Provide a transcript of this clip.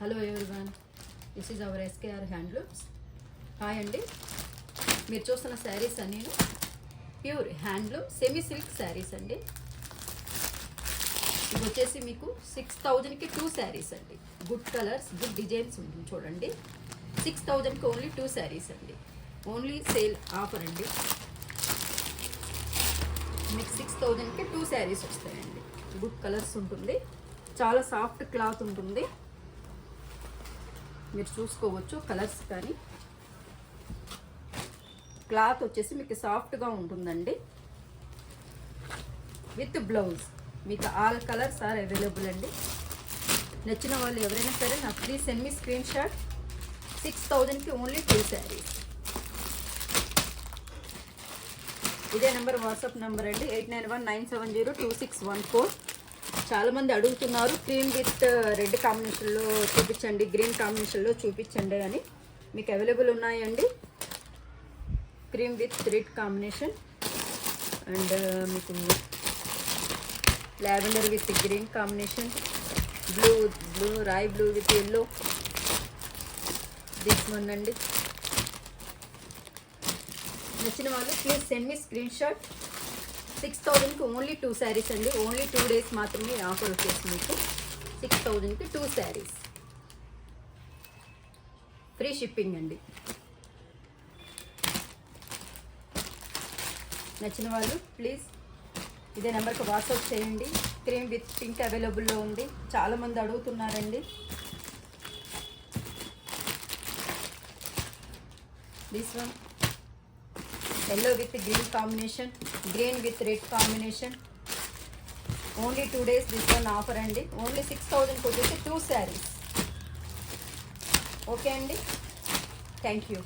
Hello everyone, this is our SKR handlooms. Hi అండి. మీరు చూస్తున్న శారీస్ అన్నీ pure handloom semi silk saris అండి. ఇది వచ్చేసి మీకు 6000కి 2 శారీస్ అండి. గుడ్ కలర్స్, గుడ్ డిజైన్స్ ఉంటుంది చూడండి. 6000కి ఓన్లీ 2 శారీస్ అండి. ఓన్లీ సేల్ ఆఫర్ అండి. మీకు 6000కి 2 శారీస్ వస్తాయండి. గుడ్ కలర్స్ ఉంటుంది, చాలా సాఫ్ట్ క్లాత్ ఉంటుంది. మీరు చూసుకోవచ్చు కలర్స్ కానీ. క్లాత్ వచ్చేసి మీకు సాఫ్ట్గా ఉంటుందండి. విత్ బ్లౌజ్ మీకు ఆల్ కలర్స్ ఆర్ అవైలబుల్ అండి. నచ్చిన వాళ్ళు ఎవరైనా సరే నాకు ప్లీజ్ సెండ్ మీ స్క్రీన్ షాట్. 6000కి ఓన్లీ 2 శారీస్. ఇదే నెంబర్ వాట్సాప్ నెంబర్ అండి, 8919702614. చాలామంది అడుగుతున్నారు క్రీమ్ విత్ రెడ్ కాంబినేషన్లో చూపించండి, గ్రీన్ కాంబినేషన్లో చూపించండి అని. మీకు అవైలబుల్ ఉన్నాయండి. Cream with red combination and మీకు lavender with green combination, blue royal blue with yellow, this one అండి. నచ్చిన వాళ్ళు ప్లీజ్ సెండ్ మీ స్క్రీన్ షాట్. 6000కి ఓన్లీ 2 శారీస్ అండి. ఓన్లీ 2 డేస్ మాత్రమే ఆఫర్ వచ్చేసి మీకు 6000కి 2 శారీస్. ఫ్రీ షిప్పింగ్ అండి. నచ్చిన వాళ్ళు ప్లీజ్ ఇదే నెంబర్కి వాట్సాప్ చేయండి. క్రీమ్ విత్ పింక్ అవైలబుల్లో ఉంది, చాలామంది అడుగుతున్నారండి. This one yellow with green combination, green with red combination. Only 2 days this one offer andi. Only 6000 వచ్చేసి 2 sarees. Okay andi, thank you.